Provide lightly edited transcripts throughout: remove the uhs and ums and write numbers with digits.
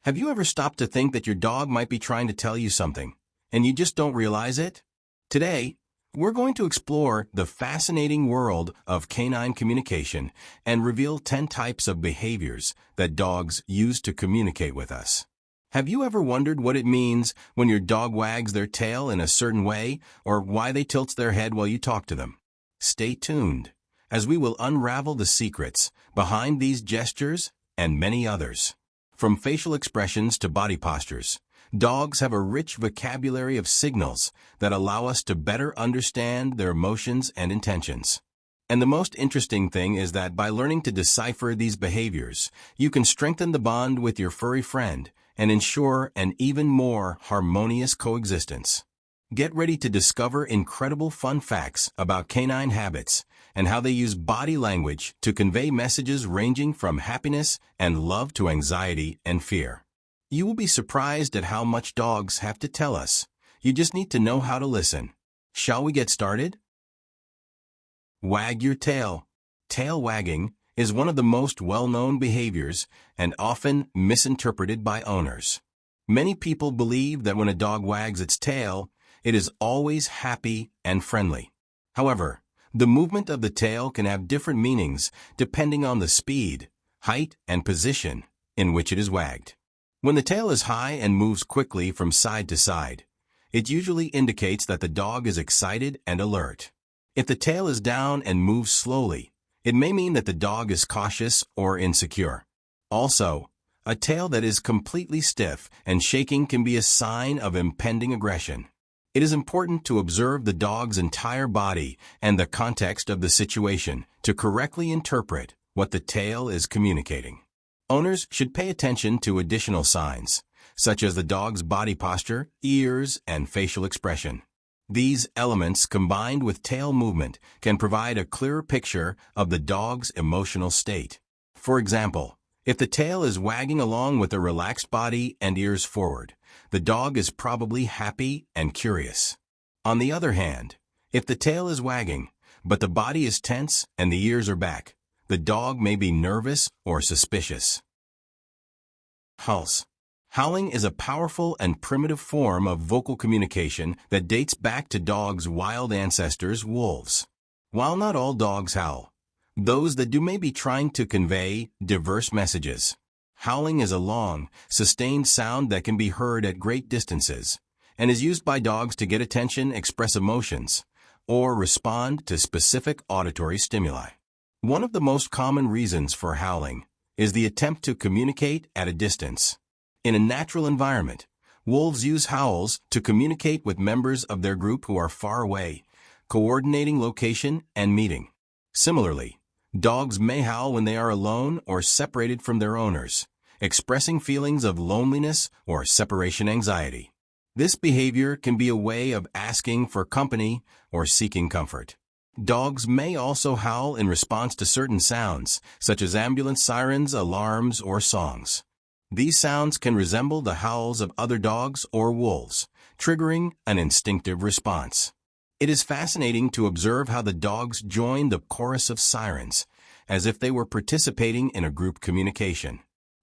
Have you ever stopped to think that your dog might be trying to tell you something, and you just don't realize it? Today, we're going to explore the fascinating world of canine communication and reveal 10 types of behaviors that dogs use to communicate with us. Have you ever wondered what it means when your dog wags their tail in a certain way, or why they tilt their head while you talk to them? Stay tuned, as we will unravel the secrets behind these gestures and many others. From facial expressions to body postures, dogs have a rich vocabulary of signals that allow us to better understand their emotions and intentions. And the most interesting thing is that by learning to decipher these behaviors, you can strengthen the bond with your furry friend and ensure an even more harmonious coexistence. Get ready to discover incredible fun facts about canine habits and how they use body language to convey messages ranging from happiness and love to anxiety and fear. You will be surprised at how much dogs have to tell us. You just need to know how to listen. Shall we get started? Wag your tail. Tail wagging is one of the most well-known behaviors and often misinterpreted by owners. Many people believe that when a dog wags its tail, it is always happy and friendly. However, the movement of the tail can have different meanings depending on the speed, height, and position in which it is wagged. When the tail is high and moves quickly from side to side, it usually indicates that the dog is excited and alert. If the tail is down and moves slowly, it may mean that the dog is cautious or insecure. Also, a tail that is completely stiff and shaking can be a sign of impending aggression. It is important to observe the dog's entire body and the context of the situation to correctly interpret what the tail is communicating. Owners should pay attention to additional signs, such as the dog's body posture, ears, and facial expression. These elements, combined with tail movement, can provide a clearer picture of the dog's emotional state. For example, if the tail is wagging along with a relaxed body and ears forward, the dog is probably happy and curious. On the other hand, if the tail is wagging, but the body is tense and the ears are back, the dog may be nervous or suspicious. Howls. Howling is a powerful and primitive form of vocal communication that dates back to dogs' wild ancestors, wolves. While not all dogs howl, those that do may be trying to convey diverse messages. Howling is a long, sustained sound that can be heard at great distances and is used by dogs to get attention, express emotions, or respond to specific auditory stimuli. One of the most common reasons for howling is the attempt to communicate at a distance. In a natural environment, wolves use howls to communicate with members of their group who are far away, coordinating location and meeting. Similarly, dogs may howl when they are alone or separated from their owners, expressing feelings of loneliness or separation anxiety. This behavior can be a way of asking for company or seeking comfort. Dogs may also howl in response to certain sounds, such as ambulance sirens, alarms, or songs. These sounds can resemble the howls of other dogs or wolves, triggering an instinctive response. It is fascinating to observe how the dogs join the chorus of sirens, as if they were participating in a group communication.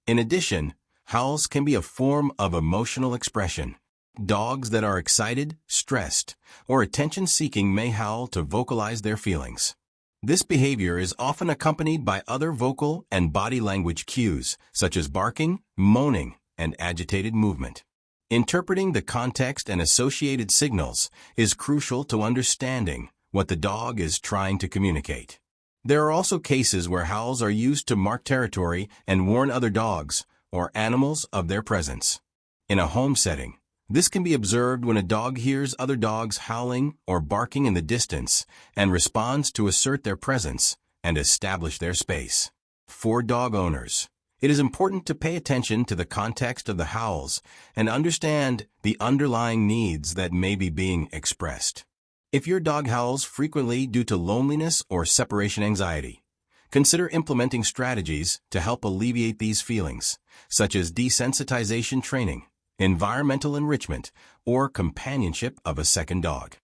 In addition, howls can be a form of emotional expression. Dogs that are excited, stressed, or attention-seeking may howl to vocalize their feelings. This behavior is often accompanied by other vocal and body language cues, such as barking, moaning, and agitated movement. Interpreting the context and associated signals is crucial to understanding what the dog is trying to communicate. There are also cases where howls are used to mark territory and warn other dogs or animals of their presence. In a home setting, this can be observed when a dog hears other dogs howling or barking in the distance and responds to assert their presence and establish their space. For dog owners, it is important to pay attention to the context of the howls and understand the underlying needs that may be being expressed. If your dog howls frequently due to loneliness or separation anxiety, consider implementing strategies to help alleviate these feelings, such as desensitization training, environmental enrichment, or companionship of a second dog.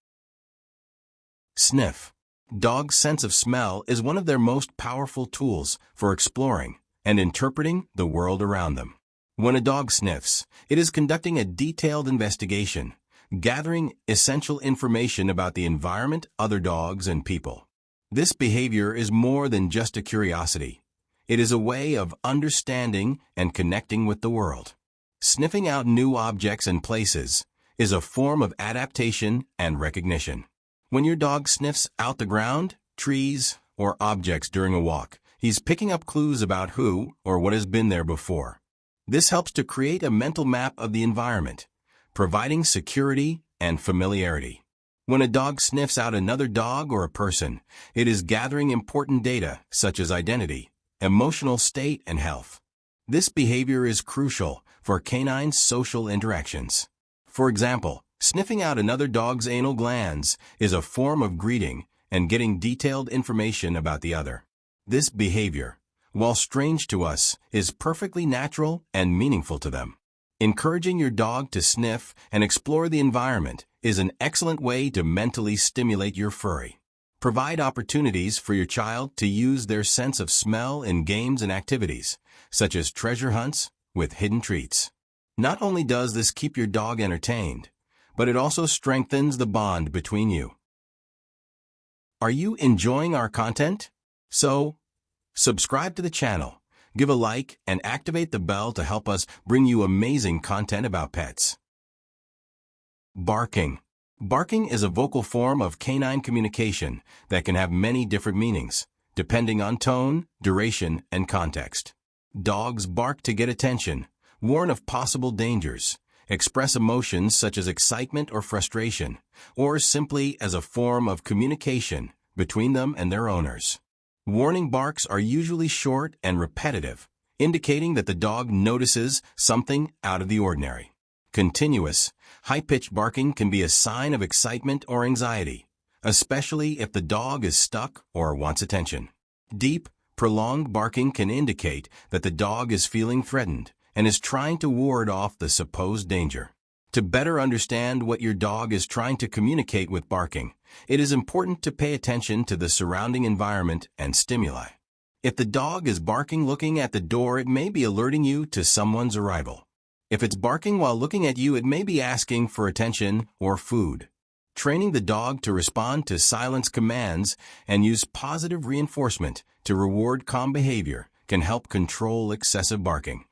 Sniff. Dogs' sense of smell is one of their most powerful tools for exploring and interpreting the world around them. When a dog sniffs, it is conducting a detailed investigation, gathering essential information about the environment, other dogs, and people. This behavior is more than just a curiosity. It is a way of understanding and connecting with the world. Sniffing out new objects and places is a form of adaptation and recognition. When your dog sniffs out the ground, trees, or objects during a walk, he's picking up clues about who or what has been there before. This helps to create a mental map of the environment, providing security and familiarity. When a dog sniffs out another dog or a person, it is gathering important data such as identity, emotional state, and health. This behavior is crucial for canine social interactions. For example, sniffing out another dog's anal glands is a form of greeting and getting detailed information about the other. This behavior, while strange to us, is perfectly natural and meaningful to them. Encouraging your dog to sniff and explore the environment is an excellent way to mentally stimulate your furry. Provide opportunities for your child to use their sense of smell in games and activities, such as treasure hunts with hidden treats. Not only does this keep your dog entertained, but it also strengthens the bond between you. Are you enjoying our content? So, subscribe to the channel, give a like, and activate the bell to help us bring you amazing content about pets. Barking. Barking is a vocal form of canine communication that can have many different meanings, depending on tone, duration, and context. Dogs bark to get attention, warn of possible dangers, express emotions such as excitement or frustration, or simply as a form of communication between them and their owners. Warning barks are usually short and repetitive, indicating that the dog notices something out of the ordinary. Continuous, high-pitched barking can be a sign of excitement or anxiety, especially if the dog is stuck or wants attention. Deep, prolonged barking can indicate that the dog is feeling threatened and is trying to ward off the supposed danger. To better understand what your dog is trying to communicate with barking, it is important to pay attention to the surrounding environment and stimuli. If the dog is barking looking at the door, it may be alerting you to someone's arrival. If it's barking while looking at you, it may be asking for attention or food. Training the dog to respond to silence commands and use positive reinforcement to reward calm behavior can help control excessive barking.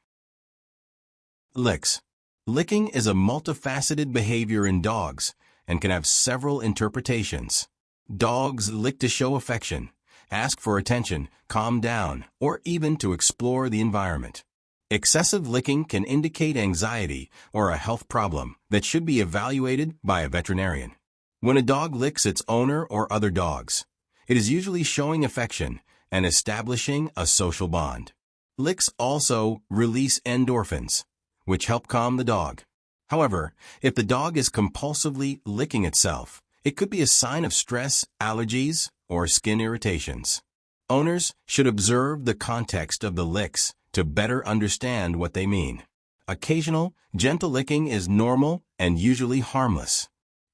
Licks. Licking is a multifaceted behavior in dogs and can have several interpretations. Dogs lick to show affection, ask for attention, calm down, or even to explore the environment. Excessive licking can indicate anxiety or a health problem that should be evaluated by a veterinarian. When a dog licks its owner or other dogs, it is usually showing affection and establishing a social bond. Licks also release endorphins, which help calm the dog. However, if the dog is compulsively licking itself, it could be a sign of stress, allergies, or skin irritations. Owners should observe the context of the licks to better understand what they mean. Occasional, gentle licking is normal and usually harmless.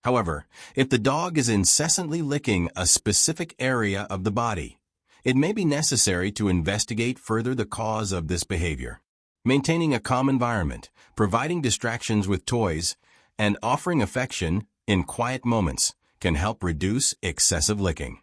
However, if the dog is incessantly licking a specific area of the body, it may be necessary to investigate further the cause of this behavior. Maintaining a calm environment, providing distractions with toys, and offering affection in quiet moments can help reduce excessive licking.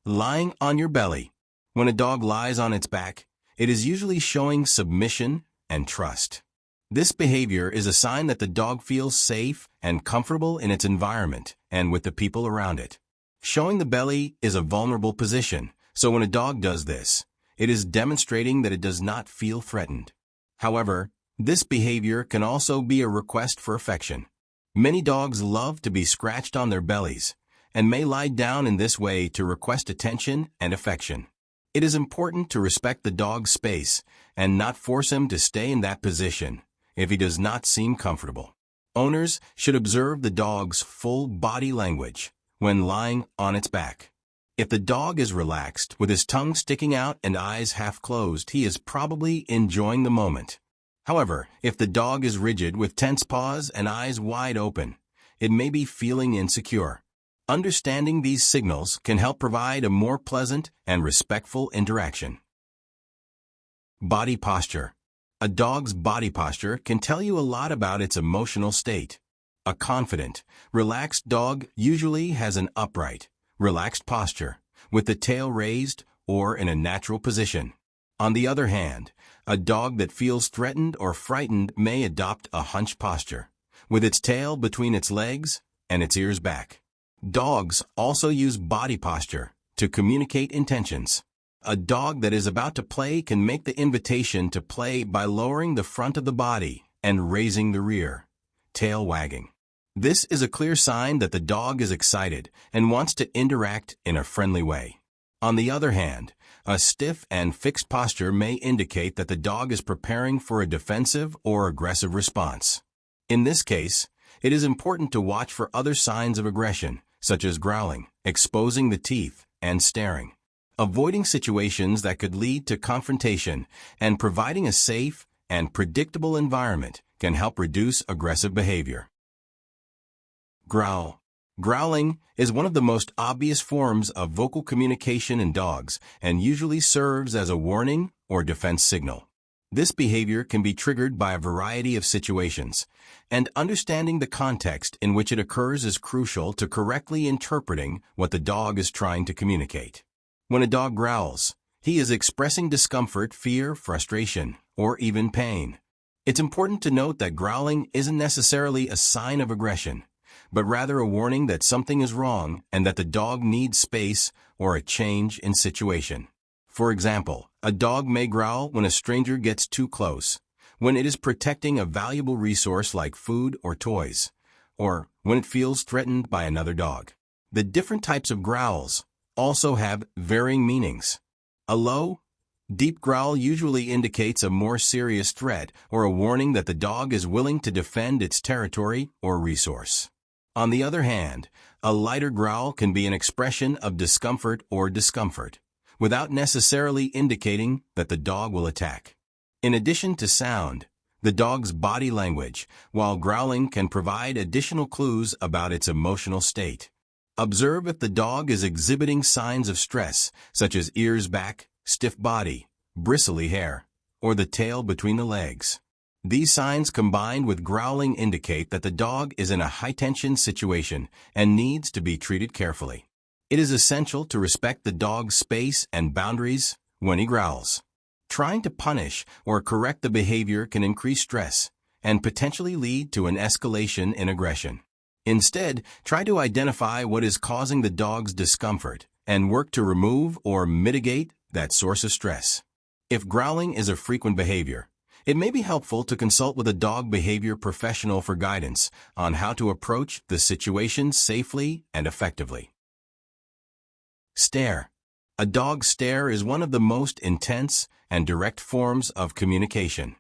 Lying on your belly. When a dog lies on its back, it is usually showing submission and trust. This behavior is a sign that the dog feels safe and comfortable in its environment and with the people around it. Showing the belly is a vulnerable position, so when a dog does this, it is demonstrating that it does not feel threatened. However, this behavior can also be a request for affection. Many dogs love to be scratched on their bellies and may lie down in this way to request attention and affection. It is important to respect the dog's space and not force him to stay in that position if he does not seem comfortable. Owners should observe the dog's full body language when lying on its back. If the dog is relaxed, with his tongue sticking out and eyes half closed, he is probably enjoying the moment. However, if the dog is rigid with tense paws and eyes wide open, it may be feeling insecure. Understanding these signals can help provide a more pleasant and respectful interaction. Body posture. A dog's body posture can tell you a lot about its emotional state. A confident, relaxed dog usually has an upright, relaxed posture, with the tail raised or in a natural position. On the other hand, a dog that feels threatened or frightened may adopt a hunched posture, with its tail between its legs and its ears back. Dogs also use body posture to communicate intentions. A dog that is about to play can make the invitation to play by lowering the front of the body and raising the rear, tail wagging. This is a clear sign that the dog is excited and wants to interact in a friendly way. On the other hand, a stiff and fixed posture may indicate that the dog is preparing for a defensive or aggressive response. In this case, it is important to watch for other signs of aggression, such as growling, exposing the teeth, and staring. Avoiding situations that could lead to confrontation and providing a safe and predictable environment can help reduce aggressive behavior. Growl. Growling is one of the most obvious forms of vocal communication in dogs and usually serves as a warning or defense signal. This behavior can be triggered by a variety of situations, and understanding the context in which it occurs is crucial to correctly interpreting what the dog is trying to communicate. When a dog growls, he is expressing discomfort, fear, frustration, or even pain. It's important to note that growling isn't necessarily a sign of aggression, but rather a warning that something is wrong and that the dog needs space or a change in situation. For example, a dog may growl when a stranger gets too close, when it is protecting a valuable resource like food or toys, or when it feels threatened by another dog. The different types of growls also have varying meanings. A low, deep growl usually indicates a more serious threat or a warning that the dog is willing to defend its territory or resource. On the other hand, a lighter growl can be an expression of discomfort or discomfort, without necessarily indicating that the dog will attack. In addition to sound, the dog's body language, while growling, can provide additional clues about its emotional state. Observe if the dog is exhibiting signs of stress, such as ears back, stiff body, bristly hair, or the tail between the legs. These signs combined with growling indicate that the dog is in a high-tension situation and needs to be treated carefully. It is essential to respect the dog's space and boundaries when he growls. Trying to punish or correct the behavior can increase stress and potentially lead to an escalation in aggression. Instead, try to identify what is causing the dog's discomfort and work to remove or mitigate that source of stress. If growling is a frequent behavior, it may be helpful to consult with a dog behavior professional for guidance on how to approach the situation safely and effectively. Stare. A dog's stare is one of the most intense and direct forms of communication.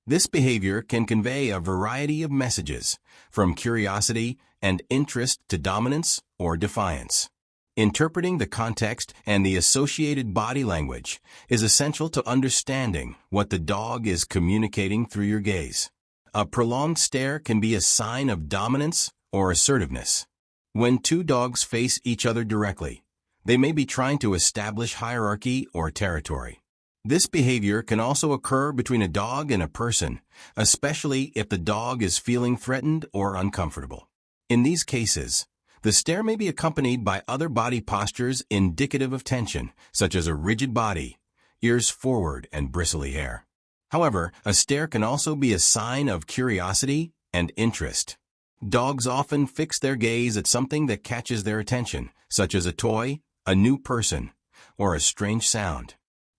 This behavior can convey a variety of messages, from curiosity and interest to dominance or defiance. Interpreting the context and the associated body language is essential to understanding what the dog is communicating through your gaze. A prolonged stare can be a sign of dominance or assertiveness. When two dogs face each other directly, they may be trying to establish hierarchy or territory. This behavior can also occur between a dog and a person, especially if the dog is feeling threatened or uncomfortable. In these cases, the stare may be accompanied by other body postures indicative of tension, such as a rigid body, ears forward, and bristly hair. However, a stare can also be a sign of curiosity and interest. Dogs often fix their gaze at something that catches their attention, such as a toy, a new person, or a strange sound.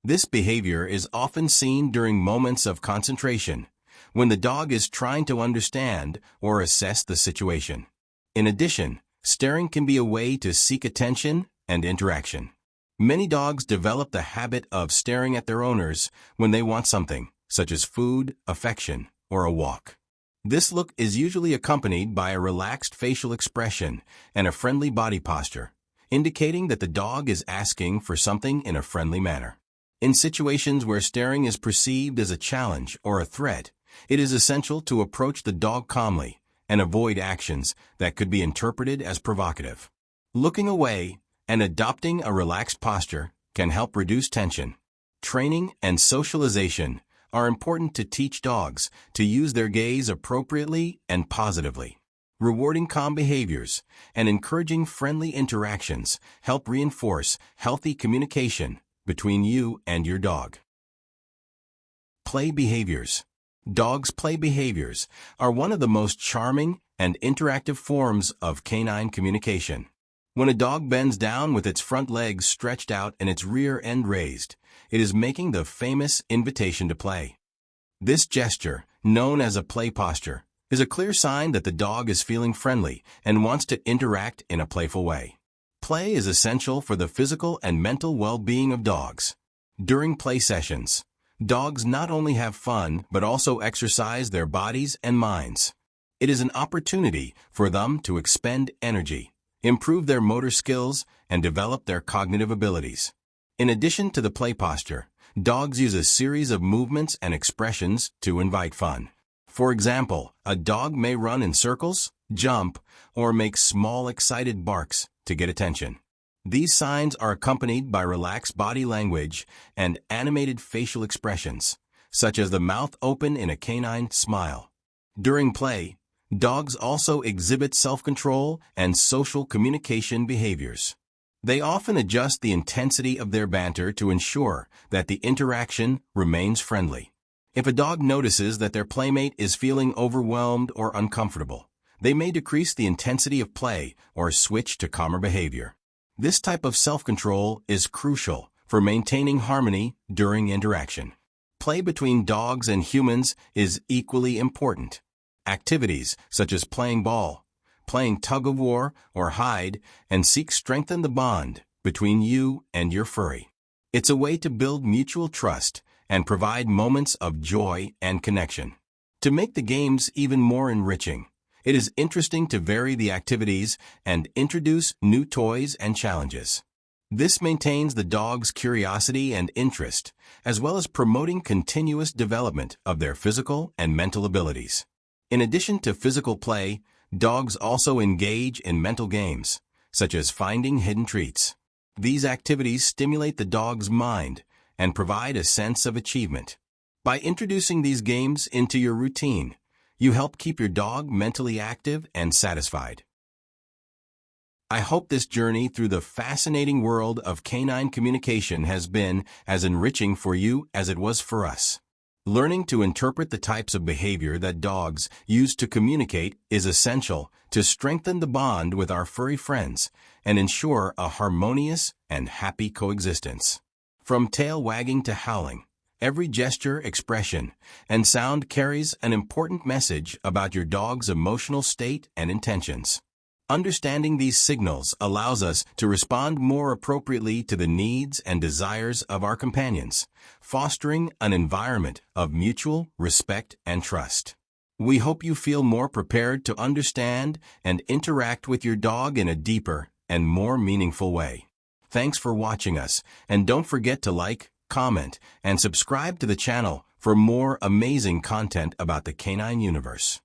This behavior is often seen during moments of concentration, when the dog is trying to understand or assess the situation. In addition, staring can be a way to seek attention and interaction. Many dogs develop the habit of staring at their owners when they want something, such as food, affection, or a walk. This look is usually accompanied by a relaxed facial expression and a friendly body posture, indicating that the dog is asking for something in a friendly manner. In situations where staring is perceived as a challenge or a threat, it is essential to approach the dog calmly and avoid actions that could be interpreted as provocative. Looking away and adopting a relaxed posture can help reduce tension. Training and socialization are important to teach dogs to use their gaze appropriately and positively. Rewarding calm behaviors and encouraging friendly interactions help reinforce healthy communication between you and your dog. Play behaviors. Dogs' play behaviors are one of the most charming and interactive forms of canine communication. When a dog bends down with its front legs stretched out and its rear end raised, it is making the famous invitation to play. This gesture, known as a play posture, is a clear sign that the dog is feeling friendly and wants to interact in a playful way. Play is essential for the physical and mental well-being of dogs. During play sessions, dogs not only have fun but also exercise their bodies and minds. It is an opportunity for them to expend energy, improve their motor skills, and develop their cognitive abilities. In addition to the play posture, dogs use a series of movements and expressions to invite fun. For example, a dog may run in circles, jump, or make small excited barks to get attention. These signs are accompanied by relaxed body language and animated facial expressions, such as the mouth open in a canine smile. During play, dogs also exhibit self-control and social communication behaviors. They often adjust the intensity of their banter to ensure that the interaction remains friendly. If a dog notices that their playmate is feeling overwhelmed or uncomfortable, they may decrease the intensity of play or switch to calmer behavior. This type of self-control is crucial for maintaining harmony during interaction. Play between dogs and humans is equally important. Activities such as playing ball, playing tug-of-war, or hide and seek strengthen the bond between you and your furry. It's a way to build mutual trust and provide moments of joy and connection. To make the games even more enriching, it is interesting to vary the activities and introduce new toys and challenges. This maintains the dog's curiosity and interest, as well as promoting continuous development of their physical and mental abilities. In addition to physical play, dogs also engage in mental games, such as finding hidden treats. These activities stimulate the dog's mind and provide a sense of achievement. By introducing these games into your routine, you help keep your dog mentally active and satisfied. I hope this journey through the fascinating world of canine communication has been as enriching for you as it was for us. Learning to interpret the types of behavior that dogs use to communicate is essential to strengthen the bond with our furry friends and ensure a harmonious and happy coexistence. From tail wagging to howling, every gesture, expression, and sound carries an important message about your dog's emotional state and intentions. Understanding these signals allows us to respond more appropriately to the needs and desires of our companions, fostering an environment of mutual respect and trust. We hope you feel more prepared to understand and interact with your dog in a deeper and more meaningful way. Thanks for watching us, and don't forget to like, comment, and subscribe to the channel for more amazing content about the canine universe.